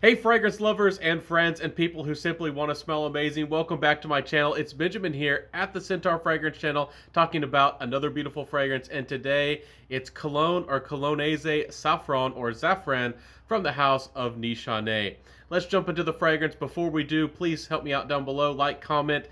Hey fragrance lovers and friends and people who simply want to smell amazing, welcome back to my channel. It's Benjamin here at the Centaur Fragrance channel talking about another beautiful fragrance, and today it's Cologne or Colognise Saffran or Saffran from the house of Nishane. Let's jump into the fragrance. Before we do, please help me out down below, like, comment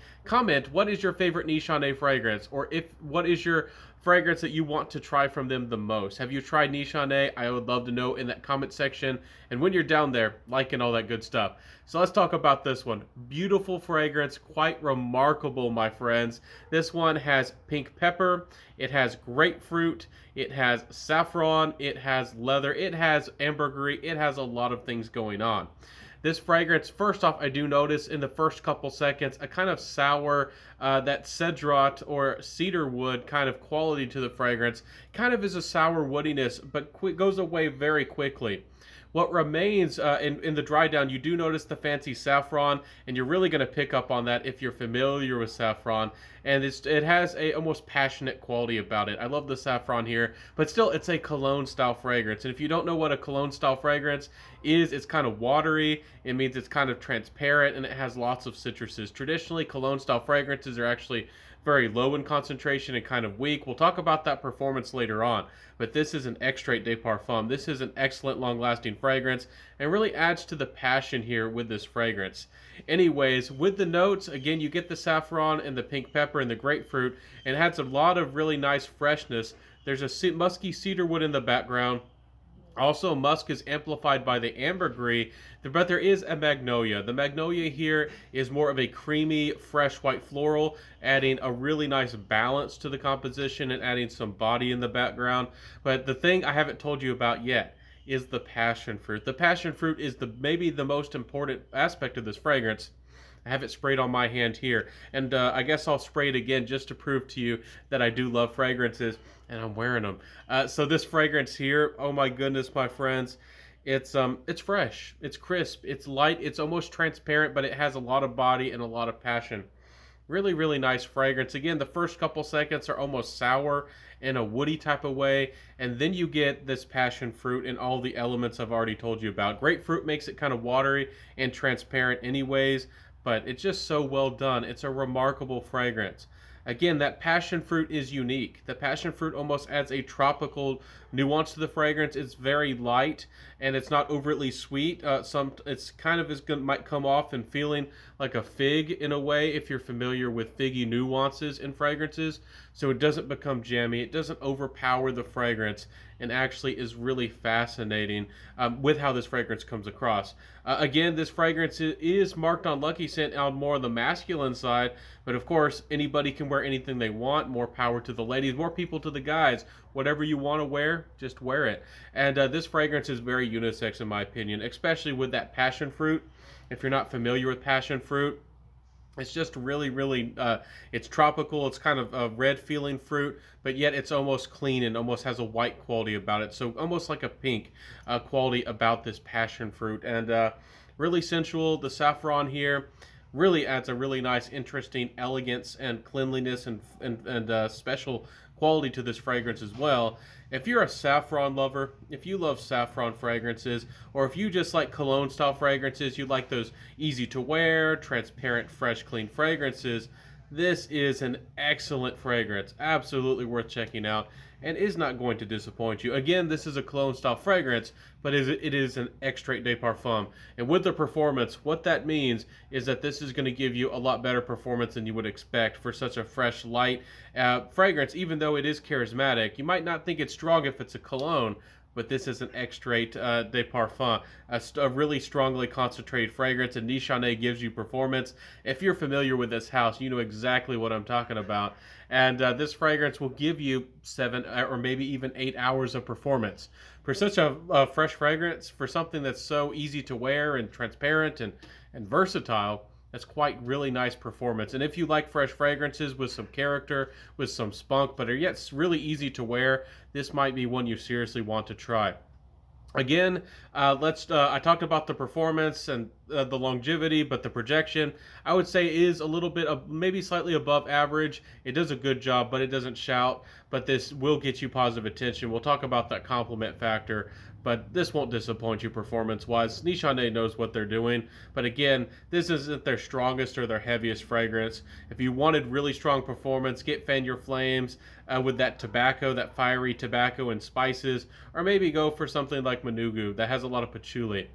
what is your favorite Nishane fragrance, or what is your fragrance that you want to try from them the most. Have you tried Nishane? I would love to know in that comment section. And when you're down there, like and all that good stuff. So let's talk about this one. Beautiful fragrance, quite remarkable, my friends. This one has pink pepper, it has grapefruit, it has saffron, it has leather, it has ambergris, it has a lot of things going on. This fragrance, first off, I do notice in the first couple seconds a kind of sour, that cedrat or cedar wood kind of quality to the fragrance. Kind of is a sour woodiness, but goes away very quickly. What remains in the dry down, you do notice the fancy saffron, and you're really going to pick up on that if you're familiar with saffron. And it has a almost passionate quality about it. I love the saffron here, but still it's a cologne style fragrance. And if you don't know what a cologne style fragrance is, it's kind of watery. It means it's kind of transparent, and it has lots of citruses. Traditionally, cologne style fragrances are actually very low in concentration and kind of weak. We'll talk about that performance later on, but this is an extrait de parfum. This is an excellent long-lasting fragrance and really adds to the passion here with this fragrance. Anyways, with the notes, again, you get the saffron and the pink pepper and the grapefruit, and it adds a lot of really nice freshness. There's a musky cedar wood in the background. Also, musk is amplified by the ambergris, but there is a magnolia. The magnolia here is more of a creamy, fresh white floral, adding a really nice balance to the composition and adding some body in the background. But the thing I haven't told you about yet is the passion fruit. The passion fruit is maybe the most important aspect of this fragrance. I have it sprayed on my hand here, and I guess I'll spray it again just to prove to you that I do love fragrances, and I'm wearing them. So this fragrance here, oh my goodness, my friends, it's fresh, it's crisp, it's light, it's almost transparent, but it has a lot of body and a lot of passion. Really, really nice fragrance. Again, the first couple seconds are almost sour in a woody type of way, and then you get this passion fruit and all the elements I've already told you about. Grapefruit makes it kind of watery and transparent anyways, but it's just so well done. It's a remarkable fragrance. Again, that passion fruit is unique. The passion fruit almost adds a tropical nuance to the fragrance. It's very light and it's not overtly sweet. It's kind of might come off and feeling like a fig in a way if you're familiar with figgy nuances in fragrances. So it doesn't become jammy. It doesn't overpower the fragrance, and actually is really fascinating with how this fragrance comes across. Again, this fragrance is marked on Lucky Scent on more on the masculine side, but of course anybody can wear anything they want. More power to the ladies, more people to the guys. Whatever you want to wear, just wear it. And this fragrance is very unisex in my opinion, especially with that passion fruit. If you're not familiar with passion fruit, it's just really, really, it's tropical. It's kind of a red feeling fruit, but yet it's almost clean and almost has a white quality about it. So almost like a pink quality about this passion fruit. And really sensual. The saffron here really adds a really nice, interesting elegance and cleanliness and special quality to this fragrance as well. If you're a saffron lover, if you love saffron fragrances, or if you just like cologne style fragrances, you like those easy to wear, transparent, fresh, clean fragrances, this is an excellent fragrance. Absolutely worth checking out, and is not going to disappoint you. Again, this is a cologne style fragrance, but it is an extrait de parfum. And with the performance, what that means is that this is going to give you a lot better performance than you would expect for such a fresh, light fragrance. Even though it is charismatic, you might not think it's strong if it's a cologne, but this is an extrait de parfum, a really strongly concentrated fragrance, and Nishane gives you performance. If you're familiar with this house, you know exactly what I'm talking about. And this fragrance will give you 7 or maybe even 8 hours of performance. For such a fresh fragrance, for something that's so easy to wear and transparent and versatile, that's quite really nice performance. And if you like fresh fragrances with some character, with some spunk, but are yet really easy to wear, this might be one you seriously want to try. Again, I talked about the performance and the longevity, but the projection, I would say, is a little bit of maybe slightly above average. It does a good job, but it doesn't shout. But this will get you positive attention. We'll talk about that compliment factor. but this won't disappoint you performance-wise. Nishane knows what they're doing, but again, this isn't their strongest or their heaviest fragrance. If you wanted really strong performance, get Fan Your Flames with that tobacco, that fiery tobacco and spices, or maybe go for something like Manugu that has a lot of patchouli.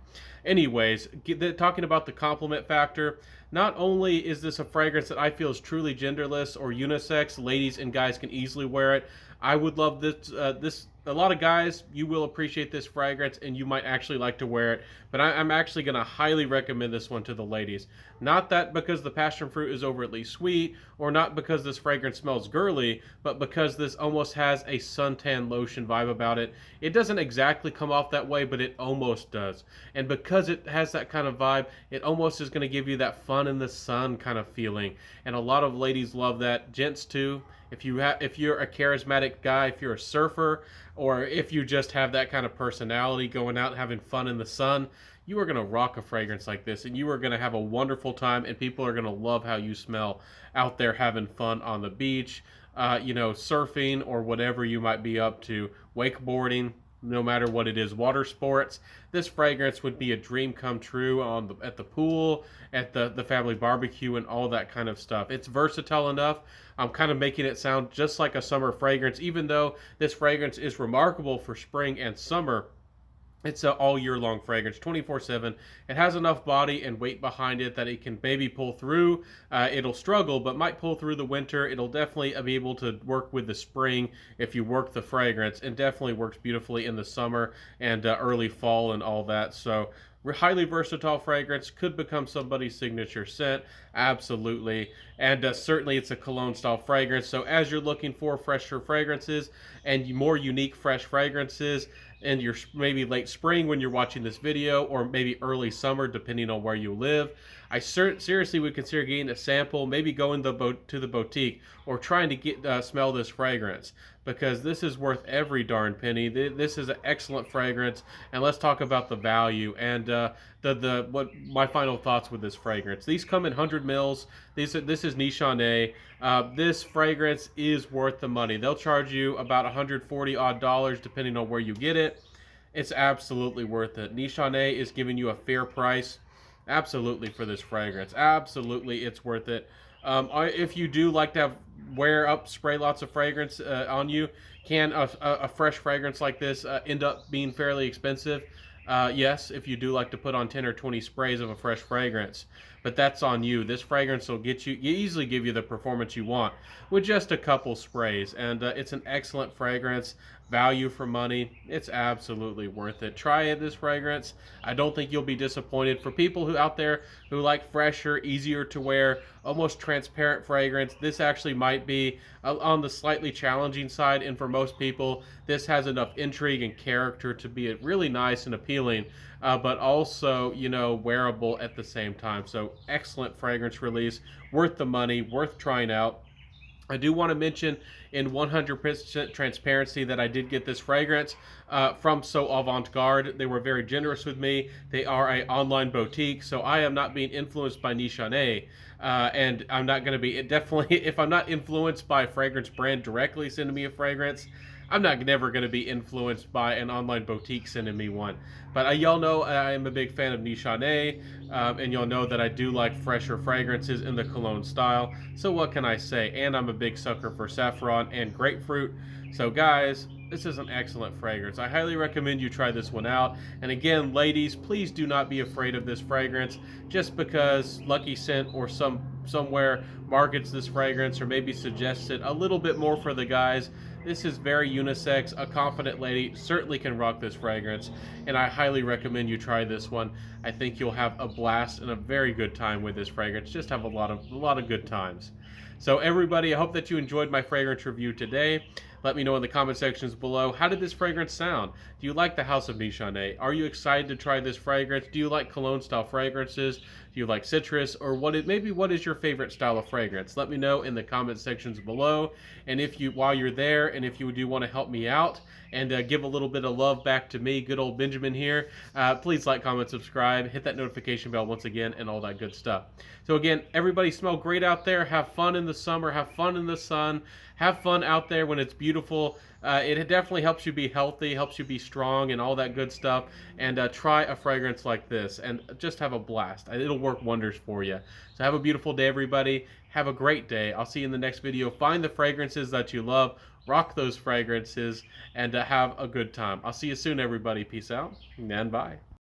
Anyways, talking about the compliment factor, not only is this a fragrance that I feel is truly genderless or unisex, ladies and guys can easily wear it. I would love this. A lot of guys, you will appreciate this fragrance and you might actually like to wear it. But I'm actually going to highly recommend this one to the ladies. Not that because the passion fruit is overtly sweet, or not because this fragrance smells girly, but because this almost has a suntan lotion vibe about it. It doesn't exactly come off that way, but it almost does. And because it has that kind of vibe, it almost is going to give you that fun in the sun kind of feeling. And a lot of ladies love that. Gents too. If you're a charismatic guy, if you're a surfer, or if you just have that kind of personality going out and having fun in the sun, you are going to rock a fragrance like this, and you are going to have a wonderful time, and people are going to love how you smell out there having fun on the beach, surfing, or whatever you might be up to, wakeboarding. No matter what it is, water sports, this fragrance would be a dream come true at the pool, at the family barbecue, and all that kind of stuff. It's versatile enough. I'm kind of making it sound just like a summer fragrance, even though this fragrance is remarkable for spring and summer. It's an all year long fragrance, 24/7. It has enough body and weight behind it that it can maybe pull through. It'll struggle, but might pull through the winter. It'll definitely be able to work with the spring if you work the fragrance, and definitely works beautifully in the summer and early fall and all that. So highly versatile fragrance, could become somebody's signature scent, absolutely. And certainly it's a cologne style fragrance, so as you're looking for fresher fragrances and more unique fresh fragrances, and you're maybe late spring when you're watching this video, or maybe early summer depending on where you live, I seriously would consider getting a sample, maybe going to the boutique, or trying to get smell this fragrance, because this is worth every darn penny. This is an excellent fragrance, and let's talk about the value and what my final thoughts with this fragrance. These come in 100 mils. This is Nishane. This fragrance is worth the money. They'll charge you about 140 odd dollars depending on where you get it. It's absolutely worth it. Nishane is giving you a fair price, absolutely, for this fragrance. Absolutely, it's worth it. If you do like to spray lots of fragrance on you, can a fresh fragrance like this end up being fairly expensive? Yes, if you do like to put on 10 or 20 sprays of a fresh fragrance, but that's on you. This fragrance will easily give you the performance you want with just a couple sprays, and it's an excellent fragrance. Value for money. It's absolutely worth it. Try this fragrance. I don't think you'll be disappointed. For people out there who like fresher, easier to wear, almost transparent fragrance, this actually might be on the slightly challenging side, and for most people this has enough intrigue and character to be really nice and appealing, but also wearable at the same time. So excellent fragrance release, worth the money, worth trying out. I do want to mention in 100% transparency that I did get this fragrance from So Avant-Garde. They were very generous with me. They are an online boutique, so I am not being influenced by Nishane. And I'm not going to be, definitely, if I'm not influenced by a fragrance brand directly sending me a fragrance, I'm never going to be influenced by an online boutique sending me one. But y'all know I am a big fan of Nishane, and y'all know that I do like fresher fragrances in the cologne style. So what can I say? And I'm a big sucker for saffron and grapefruit. So guys, this is an excellent fragrance. I highly recommend you try this one out. And again, ladies, please do not be afraid of this fragrance just because Lucky Scent or somewhere markets this fragrance, or maybe suggests it a little bit more for the guys. This is very unisex. A confident lady certainly can rock this fragrance, and I highly recommend you try this one. I think you'll have a blast and a very good time with this fragrance. Just have a lot of good times. So everybody, I hope that you enjoyed my fragrance review today. Let me know in the comment sections below, how did this fragrance sound? Do you like the House of Nishane? Are you excited to try this fragrance? Do you like cologne style fragrances? Do you like citrus? Or what is your favorite style of fragrance? Let me know in the comment sections below. And while you're there, and if you do want to help me out and give a little bit of love back to me, good old Benjamin here, please like, comment, subscribe, hit that notification bell once again, and all that good stuff. So again, everybody smell great out there. Have fun in the summer. Have fun in the sun. Have fun out there when it's beautiful. beautiful. It definitely helps you be healthy, helps you be strong, and all that good stuff. And try a fragrance like this, and just have a blast. It'll work wonders for you. So have a beautiful day, everybody. Have a great day. I'll see you in the next video. Find the fragrances that you love, rock those fragrances, and have a good time. I'll see you soon, everybody. Peace out, and bye.